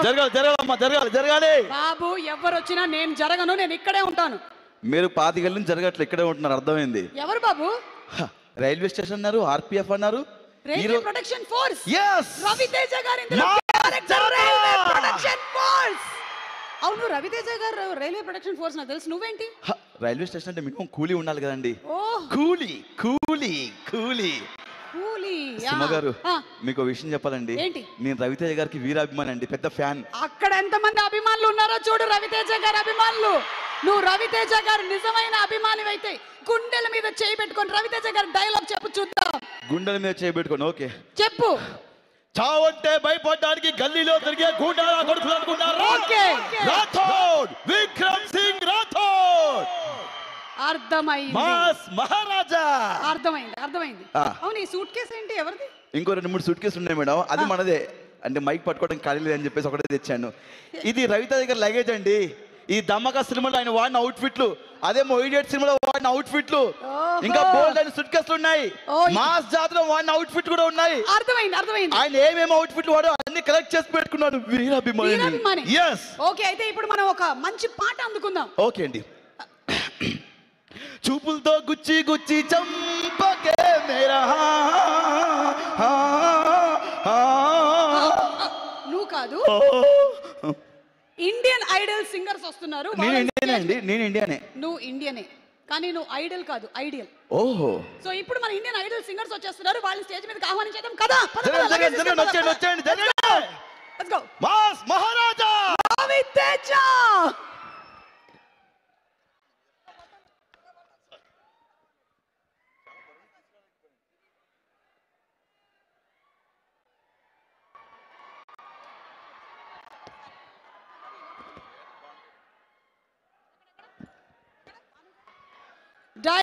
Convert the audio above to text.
జరగాలి జరగాలమ్మా, జరగాలి జరగాలి. బాబు ఎవరు వచ్చినా నేను జరగను, నేను ఇక్కడే ఉంటాను. మీరు 25 ఏళ్ళ నుంచి జరగట్లే, ఇక్కడే ఉంటున్నారు, అర్థమైంది. ఎవరు బాబు? రైల్వే స్టేషన్ అన్నారు, ఆర్పిఎఫ్ అన్నారు, railway protection force. yes Ravi Teja గారు ఇందులో క్యారెక్టర్ రైల్వే ప్రొటెక్షన్ ఫోర్స్. అవును, రవితేజ గారు రైల్వే ప్రొటెక్షన్ ఫోర్స్ నాకు తెలుసు. నువ్వేంటి? రైల్వే స్టేషన్ అంటే మినిమం కూలీ ఉండాలి కదండి. ఓహ్, కూలీ కూలీ కూలీ. కూలీ. సుమ గారు, మీకు విషయం చెప్పాలండి. ఏంటి? నేను రవితేజ గారికి వీరాభిమాని అండి, పెద్ద ఫ్యాన్. అక్కడ ఎంతమంది అభిమానులు ఉన్నారో చూడు, రవితేజ గారి అభిమానులు. నువ్వు రవితేజ గారు నిజమైన అభిమానివైతే గుండెల మీద చేయి పెట్టుకొని రవితేజ గారి డైలాగ్ చెప్పు చూద్దాం. గుండెల మీద చేయబెట్టుకోండి. ఓకే, చెప్పు. చావంటే భయపడడానికి గల్లీలో తిరిగే గూండాల కొడుకులు అనుకున్నారు. ఓకే, రాథోడ్, విక్రమ్ సింగ్ రాథోడ్. అర్థమైంది. మాస్ మహారాజా. అర్థమైంది అర్థమైంది. అవును, ఈ సూట్ కేసు ఏంటి, ఎవరిది? ఇంకో 2-3 సూట్ కేసులు ఉన్నాయి మేడం, అది మనదే. అంటే మైక్ పట్టుకోవడానికి ఖాళీ లేదని చెప్పేసి ఒకటే తెచ్చాను. ఇది రవితేజ దగ్గర లగేజ్ అండి. ఈ దమ్మక సినిమాలో ఆయన వాడిన అవుట్ఫిట్లు, అదే మొయిడియట్ సినిమాలో వాడిన అవుట్ఫిట్లు, ఇంకా బోల్డ్ అయిన సూట్ కేసులు ఉన్నాయి. మాస్ జాతర వాడిన అవుట్ఫిట్ కూడా ఉన్నాయి. అర్థమైంది అర్థమైంది. ఆయన ఏమేమి అవుట్ఫిట్లు వాడో అన్ని కలెక్ట్ చేసి పెట్టుకున్నాడు. వీరాభిమాని. yes. ఓకే, అయితే ఇప్పుడు మనం ఒక మంచి పాట అందుకుందాం. ఓకే అండి. చూపులతో గుచ్చి గుచ్చి చంపకే మేరా. నువ్వు కాదు, ఇండియన్ ఐడల్ సింగర్స్ వస్తున్నారు. నేను ఇండియనే అండి, నేను ఇండియానే. నువ్వు ఇండియనే కానీ నువ్వు ఐడల్ కాదు, ఐడియల్. ఓహో. సో ఇప్పుడు మన ఇండియన్ ఐడల్ సింగర్స్ వచ్చేస్తున్నారు, వాళ్ళని స్టేజ్ మీదకి ఆహ్వానించేద్దాం కదా. వచ్చేయండి. Let's go. Mass Maharaja Raviteja.